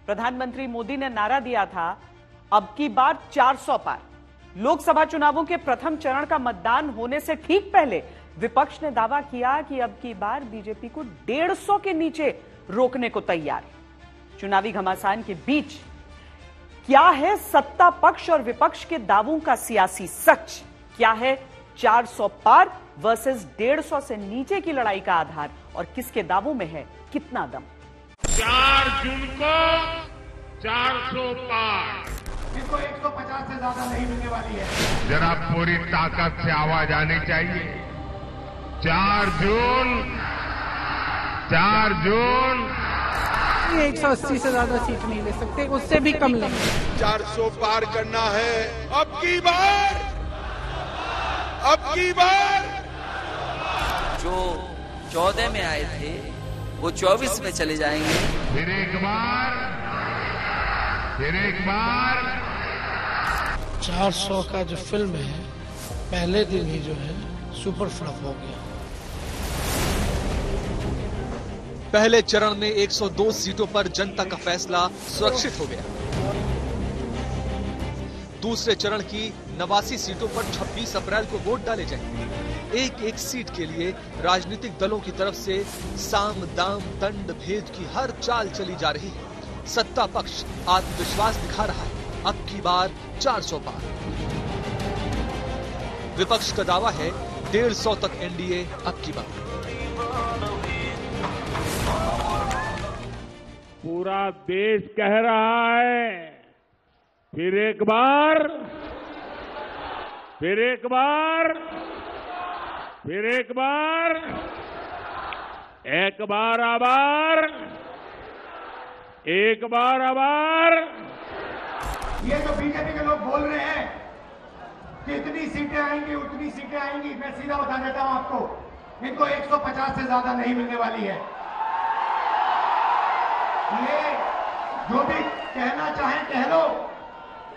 प्रधानमंत्री मोदी ने नारा दिया था, अब की बार 400 पार। लोकसभा चुनावों के प्रथम चरण का मतदान होने से ठीक पहले विपक्ष ने दावा किया कि अब की बार बीजेपी को 150 के नीचे रोकने को तैयार है। चुनावी घमासान के बीच क्या है सत्ता पक्ष और विपक्ष के दावों का सियासी सच? क्या है 400 पार वर्सेस 150 से नीचे की लड़ाई का आधार और किसके दावों में है कितना दम? 4 जून को 400 पार, जिसको 150 से ज्यादा नहीं मिलने वाली है। जरा पूरी ताकत से आवाज आनी चाहिए। 4 जून 180 से ज्यादा सीट नहीं ले सकते, उससे भी कम लेंगे। 400 पार करना है। अब की बार जो 14 में आए थे वो 24 में चले जाएंगे। फिर एक बार 400 का जो फिल्म है पहले दिन ही जो है सुपर फ्लॉप हो गया। पहले चरण में 102 सीटों पर जनता का फैसला सुरक्षित हो गया। दूसरे चरण की 89 सीटों पर 26 अप्रैल को वोट डाले जाएंगे। एक एक सीट के लिए राजनीतिक दलों की तरफ से साम दाम दंड भेद की हर चाल चली जा रही है। सत्ता पक्ष आत्मविश्वास दिखा रहा है, अब की बार 400 पार। विपक्ष का दावा है 150 तक एनडीए अब की बार। पूरा देश कह रहा है, फिर एक बार आबार। ये जो बीजेपी के लोग बोल रहे हैं कि इतनी सीटें आएंगी उतनी सीटें आएंगी, मैं सीधा बता देता हूं आपको, इनको 150 से ज्यादा नहीं मिलने वाली है। ये जो भी कहना चाहें कह लो,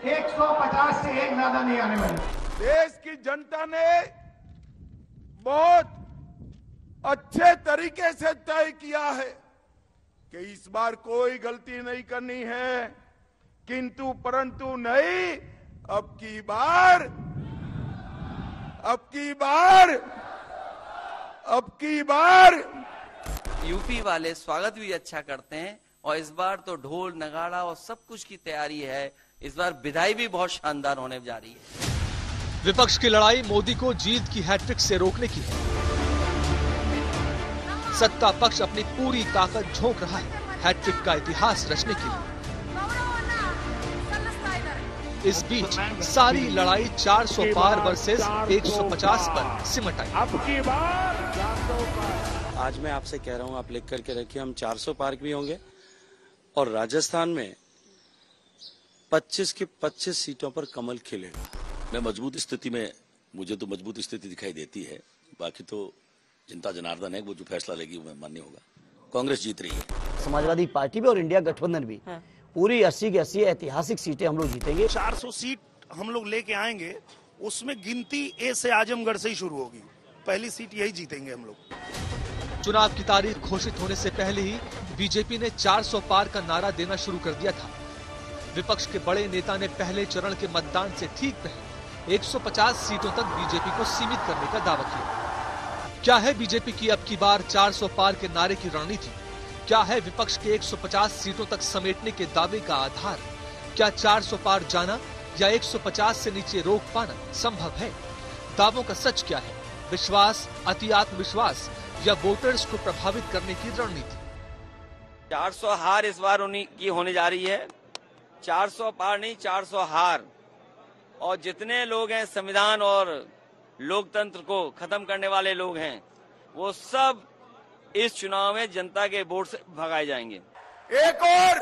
150 से एक ज्यादा नहीं आने वाली। देश की जनता ने बहुत अच्छे तरीके से तय किया है कि इस बार कोई गलती नहीं करनी है, किंतु परंतु नहीं, अब की बार यूपी वाले स्वागत भी अच्छा करते हैं और इस बार तो ढोल नगाड़ा और सब कुछ की तैयारी है। इस बार विदाई भी बहुत शानदार होने जा रही है। विपक्ष की लड़ाई मोदी को जीत की हैट्रिक से रोकने की है। सत्ता पक्ष अपनी पूरी ताकत झोंक रहा है हैट्रिक का इतिहास रचने के लिए। इस बीच सारी लड़ाई 400 पार वर्सेस 150 पर सिमट आई। अब की बार आज मैं आपसे कह रहा हूं, आप लिख करके रखिए, हम 400 पार भी होंगे और राजस्थान में 25 की 25 सीटों पर कमल खिलेगा। मैं मजबूत स्थिति में, मुझे तो मजबूत स्थिति दिखाई देती है। बाकी तो जनता जनार्दन है, वो जो फैसला लेगी वो मान्य होगा। कांग्रेस जीत रही है, समाजवादी पार्टी भी और इंडिया गठबंधन भी। पूरी 80 की 80 ऐतिहासिक सीटें हम लोग जीतेंगे। 400 सीट हम लोग लेके आएंगे, उसमें गिनती ए से आजमगढ़ से ही शुरू होगी। पहली सीट यही जीतेंगे हम लोग। चुनाव की तारीख घोषित होने से पहले ही बीजेपी ने 400 पार का नारा देना शुरू कर दिया था। विपक्ष के बड़े नेता ने पहले चरण के मतदान से ठीक पहले 150 सीटों तक बीजेपी को सीमित करने का दावा किया। क्या है बीजेपी की अब की बार 400 पार के नारे की रणनीति? क्या है विपक्ष के 150 सीटों तक समेटने के दावे का आधार? क्या 400 पार जाना या 150 से नीचे रोक पाना संभव है? दावों का सच क्या है? विश्वास, अति आत्मविश्वास या वोटर्स को प्रभावित करने की रणनीति? 400 हार इस बार उन्हीं की होने जा रही है। 400 पार नहीं, 400 हार। और जितने लोग हैं संविधान और लोकतंत्र को खत्म करने वाले लोग हैं, वो सब इस चुनाव में जनता के वोट से भगाए जाएंगे। एक और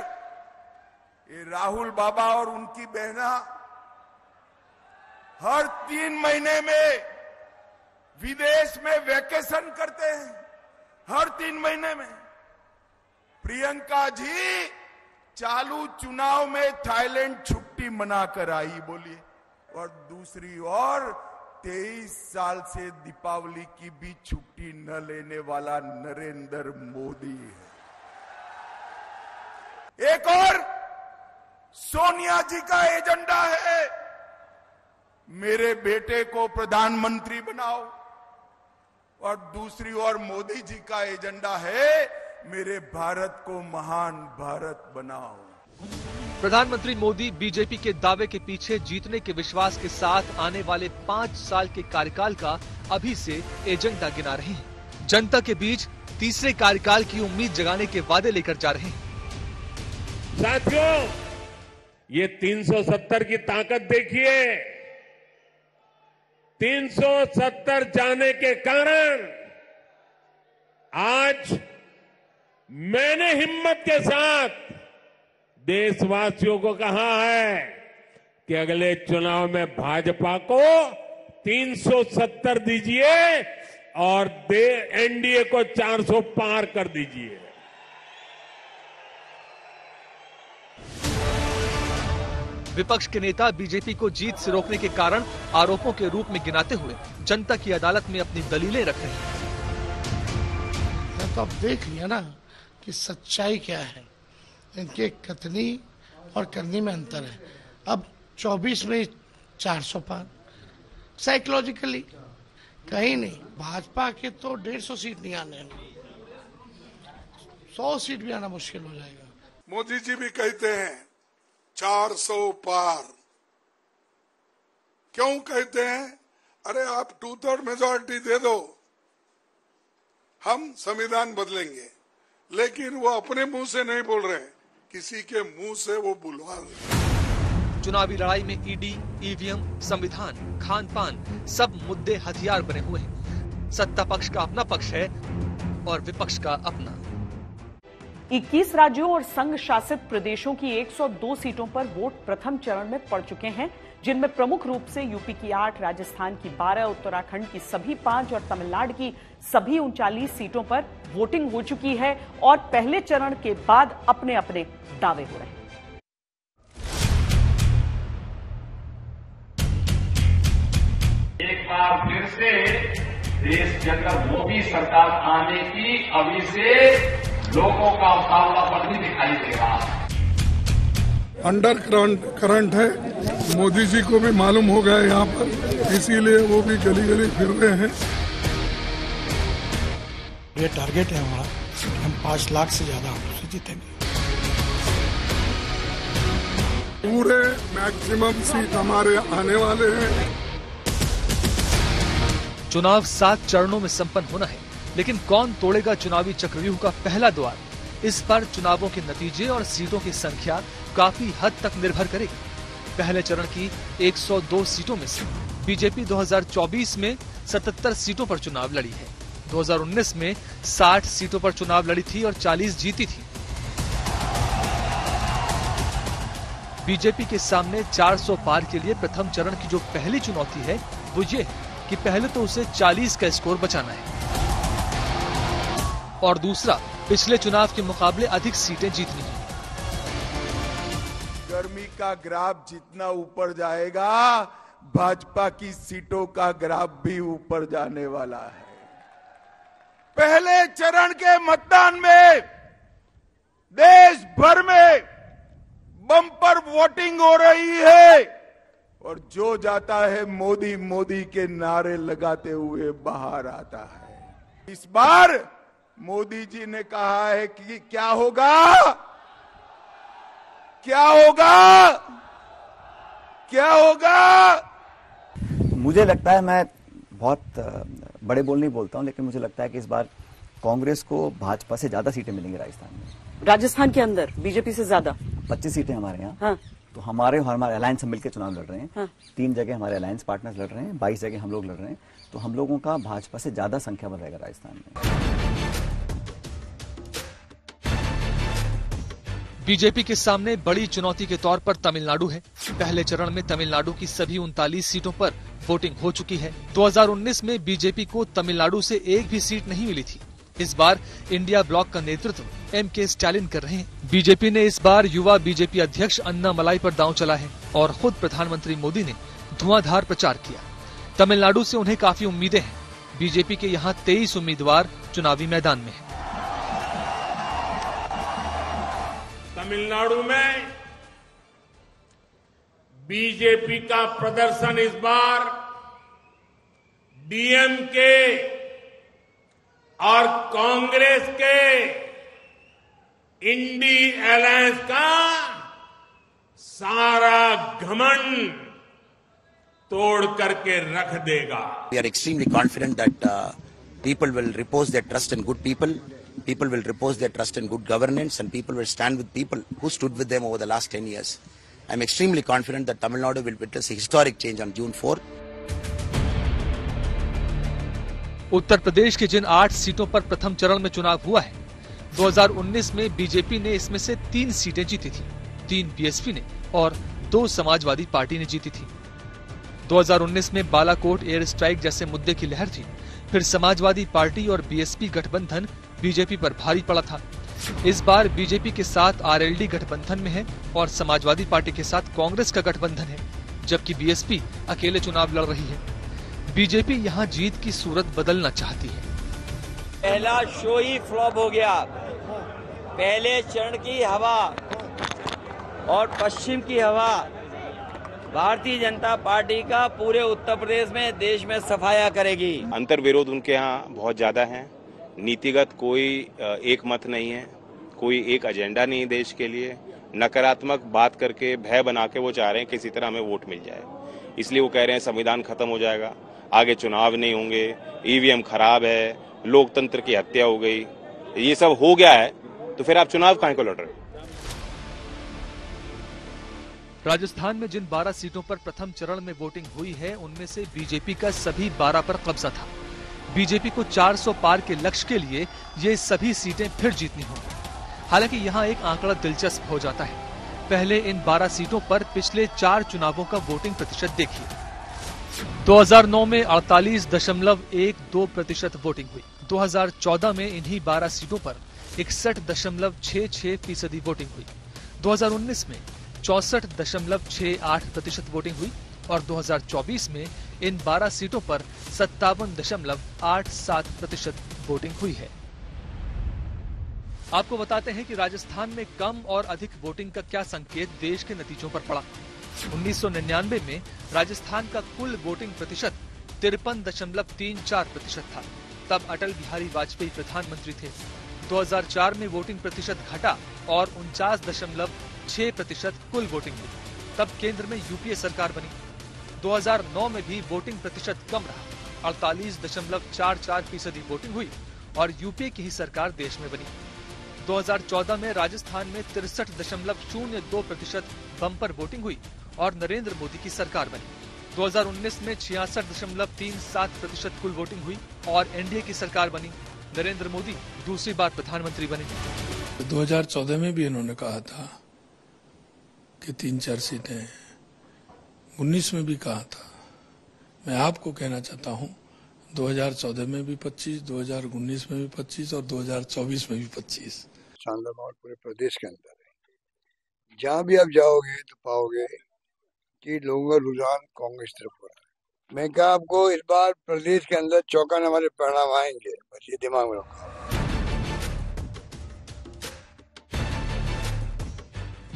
ये राहुल बाबा और उनकी बहना हर 3 महीने में विदेश में वैकेशन करते हैं, हर 3 महीने में। प्रियंका जी चालू चुनाव में थाईलैंड छुट्टी मनाकर आई, बोलिए। और दूसरी ओर 23 साल से दीपावली की भी छुट्टी न लेने वाला नरेंद्र मोदी है। एक और सोनिया जी का एजेंडा है मेरे बेटे को प्रधानमंत्री बनाओ, और दूसरी ओर मोदी जी का एजेंडा है मेरे भारत को महान भारत बनाओ। प्रधानमंत्री मोदी बीजेपी के दावे के पीछे जीतने के विश्वास के साथ आने वाले 5 साल के कार्यकाल का अभी से एजेंडा गिना रहे हैं। जनता के बीच तीसरे कार्यकाल की उम्मीद जगाने के वादे लेकर जा रहे हैं। साथियों, ये 370 की ताकत देखिए। 370 जाने के कारण आज मैंने हिम्मत के साथ देशवासियों को कहा है कि अगले चुनाव में भाजपा को 370 दीजिए और एनडीए को 400 पार कर दीजिए। विपक्ष के नेता बीजेपी को जीत से रोकने के कारण आरोपों के रूप में गिनाते हुए जनता की अदालत में अपनी दलीलें रख रहे हैं। तो अब देख लिया ना कि सच्चाई क्या है, इनके कथनी और करनी में अंतर है। अब 24 में 400 पार, साइकोलॉजिकली कहीं नहीं। भाजपा के तो 150 सीट नहीं आने, 100 सीट भी आना मुश्किल हो जाएगा। मोदी जी भी कहते हैं 400 पार, क्यों कहते हैं? अरे आप 2/3 मेजॉरिटी दे दो, हम संविधान बदलेंगे। लेकिन वो अपने मुंह से नहीं बोल रहे, किसी के मुंह से वो बुलवा रहे। चुनावी लड़ाई में ईडी, ईवीएम, संविधान, खान पान सब मुद्दे हथियार बने हुए हैं। सत्ता पक्ष का अपना पक्ष है और विपक्ष का अपना। 21 राज्यों और संघ शासित प्रदेशों की 102 सीटों पर वोट प्रथम चरण में पड़ चुके हैं, जिनमें प्रमुख रूप से यूपी की 8, राजस्थान की 12, उत्तराखंड की सभी 5 और तमिलनाडु की सभी 39 सीटों पर वोटिंग हो चुकी है और पहले चरण के बाद अपने अपने दावे हो रहे हैं। एक बार फिर से देश के अंदर मोदी सरकार आने की अभी से लोगों का उतावलापन भी दिखाई देगा। अंडर करंट है, मोदी जी को भी मालूम हो गया यहाँ पर, इसीलिए वो भी गली गली फिर रहे हैं। ये टारगेट है हमारा, हम 5 लाख से ज्यादा हम जीतेंगे। पूरे मैक्सिमम सीट हमारे आने वाले हैं। चुनाव 7 चरणों में संपन्न होना है, लेकिन कौन तोड़ेगा चुनावी चक्रव्यूह का पहला द्वार? इस पर चुनावों के नतीजे और सीटों की संख्या काफी हद तक निर्भर करेगी। पहले चरण की 102 सीटों में से बीजेपी 2024 में 77 सीटों पर चुनाव लड़ी है। 2019 में 60 सीटों पर चुनाव लड़ी थी और 40 जीती थी। बीजेपी के सामने 400 पार के लिए प्रथम चरण की जो पहली चुनौती है वो ये है कि पहले तो उसे 40 का स्कोर बचाना है और दूसरा पिछले चुनाव के मुकाबले अधिक सीटें जीतनी है। गर्मी का ग्राफ जितना ऊपर जाएगा, भाजपा की सीटों का ग्राफ भी ऊपर जाने वाला है। पहले चरण के मतदान में देश भर में बम्पर वोटिंग हो रही है और जो जाता है मोदी मोदी के नारे लगाते हुए बाहर आता है। इस बार मोदी जी ने कहा है कि क्या होगा, क्या होगा, क्या होगा। मुझे लगता है, मैं बहुत बड़े बोल नहीं बोलता हूं, लेकिन मुझे लगता है कि इस बार कांग्रेस को भाजपा से ज्यादा सीटें मिलेंगी राजस्थान में। राजस्थान के अंदर बीजेपी से ज्यादा 25 सीटें हमारे यहाँ। हाँ। तो हमारे अलायंस मिलकर चुनाव लड़ रहे हैं। हाँ। 3 जगह हमारे अलायंस पार्टनर्स लड़ रहे हैं, 22 जगह हम लोग लड़ रहे हैं। तो हम लोगों का भाजपा से ज्यादा संख्या बल रहेगा राजस्थान में। बीजेपी के सामने बड़ी चुनौती के तौर पर तमिलनाडु है। पहले चरण में तमिलनाडु की सभी 39 सीटों पर वोटिंग हो चुकी है। 2019 में बीजेपी को तमिलनाडु से एक भी सीट नहीं मिली थी। इस बार इंडिया ब्लॉक का नेतृत्व एम.के. स्टालिन कर रहे हैं। बीजेपी ने इस बार युवा बीजेपी अध्यक्ष अन्नामलाई पर दांव चला है और खुद प्रधानमंत्री मोदी ने धुआंधार प्रचार किया। तमिलनाडु से उन्हें काफी उम्मीदें हैं। बीजेपी के यहाँ 23 उम्मीदवार चुनावी मैदान में हैं। तमिलनाडु में बीजेपी का प्रदर्शन इस बार डीएमके और कांग्रेस के इंडी अलायंस का सारा घमंड तोड़ करके रख देगा। We are extremely confident that people will repose their trust in good people. People will repose their trust in good governance, and people will stand with people who stood with them over the last 10 years. I am extremely confident that Tamil Nadu will witness a historic change on June 4. Uttar Pradesh की जिन 8 सीटों पर प्रथम चरण में चुनाव हुआ है, 2019 में बीजेपी ने इसमें से 3 सीटें जीती थी, 3 बीएसपी ने और 2 समाजवादी पार्टी ने जीती थी। 2019 में बालाकोट एयर स्ट्राइक जैसे मुद्दे की लहर थी, फिर समाजवादी पार्टी और बीएसपी गठबंधन बीजेपी पर भारी पड़ा था। इस बार बीजेपी के साथ आरएलडी गठबंधन में है और समाजवादी पार्टी के साथ कांग्रेस का गठबंधन है, जबकि बीएसपी अकेले चुनाव लड़ रही है। बीजेपी यहां जीत की सूरत बदलना चाहती है। पहला शो ही फ्लॉप हो गया। पहले चरण की हवा और पश्चिम की हवा भारतीय जनता पार्टी का पूरे उत्तर प्रदेश में, देश में सफाया करेगी। अंतर विरोध उनके यहाँ बहुत ज्यादा है। नीतिगत कोई एक मत नहीं है, कोई एक एजेंडा नहीं देश के लिए। नकारात्मक बात करके, भय बना के वो चाह रहे हैं किसी तरह हमें वोट मिल जाए। इसलिए वो कह रहे हैं संविधान खत्म हो जाएगा, आगे चुनाव नहीं होंगे, ईवीएम खराब है, लोकतंत्र की हत्या हो गई। ये सब हो गया है तो फिर आप चुनाव काहे को लड़ रहे हो? राजस्थान में जिन 12 सीटों पर प्रथम चरण में वोटिंग हुई है, उनमें से बीजेपी का सभी 12 पर कब्जा था। बीजेपी को 400 पार के लक्ष्य के लिए ये सभी सीटें फिर जीतनी होंगी। हालांकि यहाँ एक आंकड़ा दिलचस्प हो जाता है। पहले इन 12 सीटों पर पिछले 4 चुनावों का वोटिंग प्रतिशत देखिए। 2009 में 48.12% वोटिंग हुई। 2014 में इन्हीं 12 सीटों पर 61.66% वोटिंग हुई। 2019 में 64.68% वोटिंग हुई और 2024 में इन 12 सीटों पर 57.87% वोटिंग हुई है। आपको बताते हैं कि राजस्थान में कम और अधिक वोटिंग का क्या संकेत देश के नतीजों पर पड़ा। 1999 में राजस्थान का कुल वोटिंग प्रतिशत 53.34% था। तब अटल बिहारी वाजपेयी प्रधानमंत्री थे। 2004 में वोटिंग प्रतिशत घटा और 49.6% कुल वोटिंग हुई। तब केंद्र में यूपीए सरकार बनी। 2009 में भी वोटिंग प्रतिशत कम रहा, 48.44% वोटिंग हुई और यूपीए की ही सरकार देश में बनी। 2014 में राजस्थान में 63.02% बम्पर वोटिंग हुई और नरेंद्र मोदी की सरकार बनी। 2019 में 66.37% कुल वोटिंग हुई और एनडीए की सरकार बनी। नरेंद्र मोदी दूसरी बार प्रधानमंत्री बने। 2014 में भी इन्होंने कहा था कि 3-4 सीटें, 19 में भी कहा था। मैं आपको कहना चाहता हूं 2014 में भी 25, 2019 में भी 25 और 2024 में भी 25। शानदार माहौल पूरे प्रदेश के अंदर है। जहां भी आप जाओगे तो पाओगे कि लोगों का रुझान कांग्रेस तरफ हो रहा है। मैं कहा आपको इस बार प्रदेश के अंदर चौकाने वाले परिणाम आएंगे, बस ये दिमाग में रखो।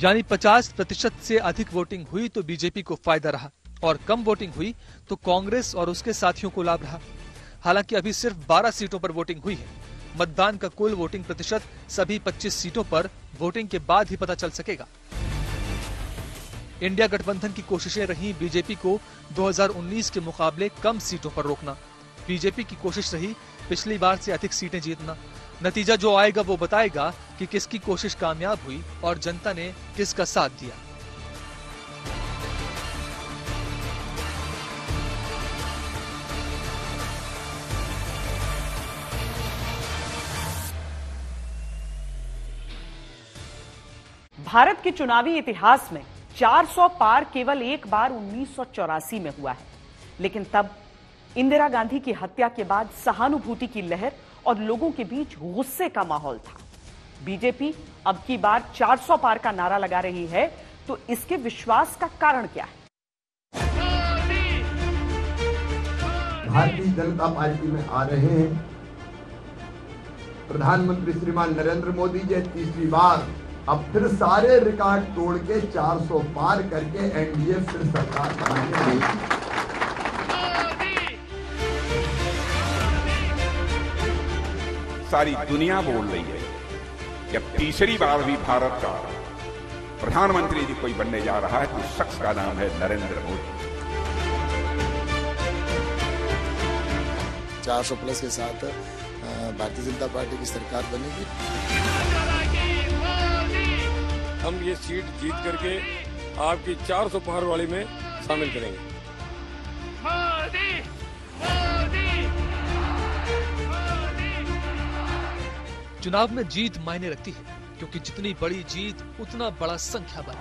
यानी 50% से अधिक वोटिंग हुई तो बीजेपी को फायदा रहा और कम वोटिंग हुई तो कांग्रेस और उसके साथियों को लाभ रहा। हालांकि अभी सिर्फ 12 सीटों पर वोटिंग हुई है। मतदान का कुल वोटिंग प्रतिशत सभी 25 सीटों पर वोटिंग के बाद ही पता चल सकेगा। इंडिया गठबंधन की कोशिशें रही बीजेपी को 2019 के मुकाबले कम सीटों पर रोकना। बीजेपी की कोशिश रही पिछली बार से अधिक सीटें जीतना। नतीजा जो आएगा वो बताएगा कि किसकी कोशिश कामयाब हुई और जनता ने किसका साथ दिया। भारत के चुनावी इतिहास में 400 पार केवल एक बार 1984 में हुआ है, लेकिन तब इंदिरा गांधी की हत्या के बाद सहानुभूति की लहर और लोगों के बीच गुस्से का माहौल था। बीजेपी अब की बार 400 पार का नारा लगा रही है, तो इसके विश्वास का कारण क्या है? भारतीय जनता पार्टी में आ रहे हैं प्रधानमंत्री श्रीमान नरेंद्र मोदी जी तीसरी बार अब फिर सारे रिकॉर्ड तोड़ के 400 पार करके एनडीए फिर सरकार बनाने गई। सारी दुनिया बोल रही है कि अब तीसरी बार भी भारत का प्रधानमंत्री जी कोई बनने जा रहा है, तो उस शख्स का नाम है नरेंद्र मोदी। 400 प्लस के साथ भारतीय जनता पार्टी की सरकार बनेगी। हम ये सीट जीत करके आपकी 400 पार वाली में शामिल करेंगे। चुनाव में जीत मायने रखती है, क्योंकि जितनी बड़ी जीत उतना बड़ा संख्या बल।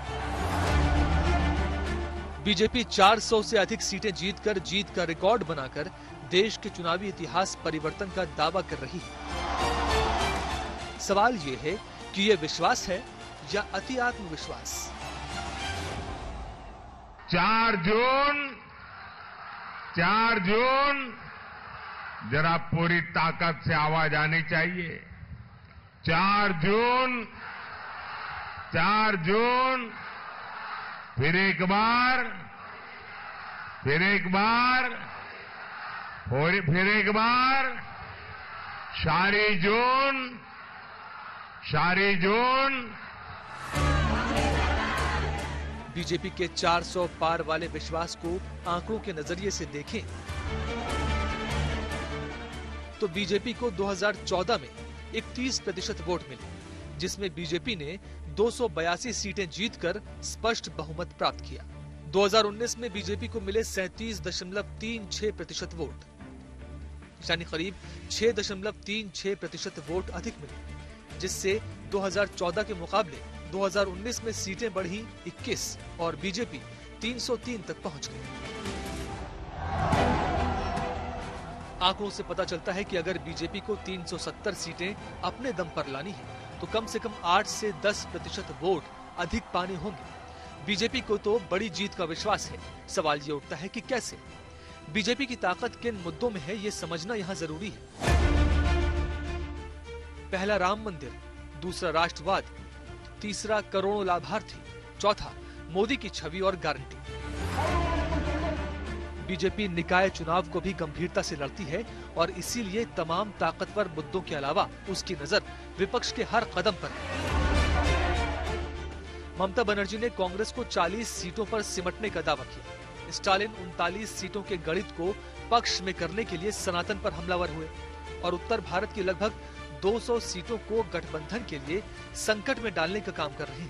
बीजेपी 400 से अधिक सीटें जीतकर जीत का रिकॉर्ड बनाकर देश के चुनावी इतिहास परिवर्तन का दावा कर रही है। सवाल ये है कि ये विश्वास है या अति आत्मविश्वास। 4 जून जरा पूरी ताकत से आवाज आनी चाहिए। 4 जून, फिर एक बार, फिर एक बार, सारी जून। बीजेपी के 400 पार वाले विश्वास को आंकड़ों के नजरिए से देखें तो बीजेपी को 2014 में 31% वोट मिले, जिसमें बीजेपी ने 282 सीटें जीतकर स्पष्ट बहुमत प्राप्त किया। 2019 में बीजेपी को मिले 37.36% वोट, यानी करीब 6.36% वोट अधिक मिले, जिससे 2014 के मुकाबले 2019 में सीटें बढ़ी 21 और बीजेपी 303 तक पहुंच गई। आंकड़ों से पता चलता है कि अगर बीजेपी को 370 सीटें अपने दम पर लानी है तो कम से कम 8 से 10% वोट अधिक पाने होंगे। बीजेपी को तो बड़ी जीत का विश्वास है। सवाल ये उठता है कि कैसे? बीजेपी की ताकत किन मुद्दों में है, ये समझना यहाँ जरूरी है। पहला राम मंदिर, दूसरा राष्ट्रवाद, तीसरा करोड़ों लाभार्थी, चौथा मोदी की छवि और गारंटी। बीजेपी निकाय चुनाव को भी गंभीरता से लड़ती है और इसीलिए तमाम ताकतवर मुद्दों के अलावा उसकी नजर विपक्ष के हर कदम पर है। ममता बनर्जी ने कांग्रेस को 40 सीटों पर सिमटने का दावा किया। स्टालिन 39 सीटों के गणित को पक्ष में करने के लिए सनातन पर हमलावर हुए और उत्तर भारत की लगभग 200 सीटों को गठबंधन के लिए संकट में डालने का काम कर रही है।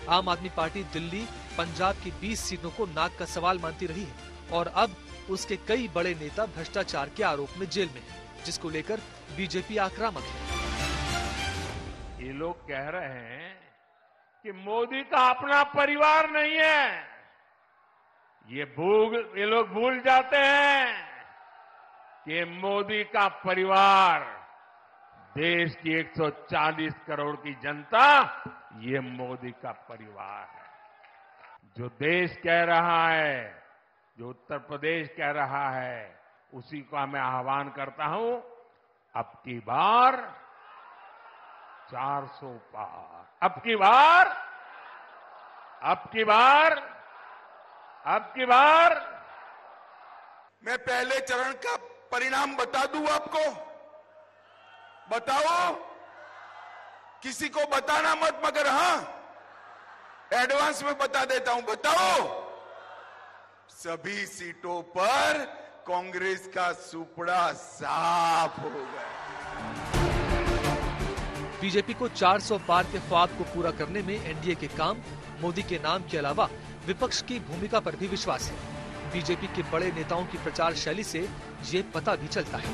आम आदमी पार्टी दिल्ली, पंजाब की 20 सीटों को नाक का सवाल मानती रही है और अब उसके कई बड़े नेता भ्रष्टाचार के आरोप में जेल में हैं, जिसको लेकर बीजेपी आक्रामक है। ये लोग कह रहे हैं कि मोदी का अपना परिवार नहीं है। ये लोग भूल जाते हैं कि मोदी का परिवार देश की 140 करोड़ की जनता, ये मोदी का परिवार है। जो देश कह रहा है, जो उत्तर प्रदेश कह रहा है, उसी का मैं आह्वान करता हूं, अब की बार 400 पार, अब की बार। मैं पहले चरण का परिणाम बता दूं आपको? बताओ? किसी को बताना मत, मगर हाँ एडवांस में बता देता हूं। बताओ? सभी सीटों पर कांग्रेस का सुपड़ा साफ हो गया। बीजेपी को 400 पार के ख्वाब को पूरा करने में एनडीए के काम, मोदी के नाम के अलावा विपक्ष की भूमिका पर भी विश्वास है। बीजेपी के बड़े नेताओं की प्रचार शैली से ये पता भी चलता है।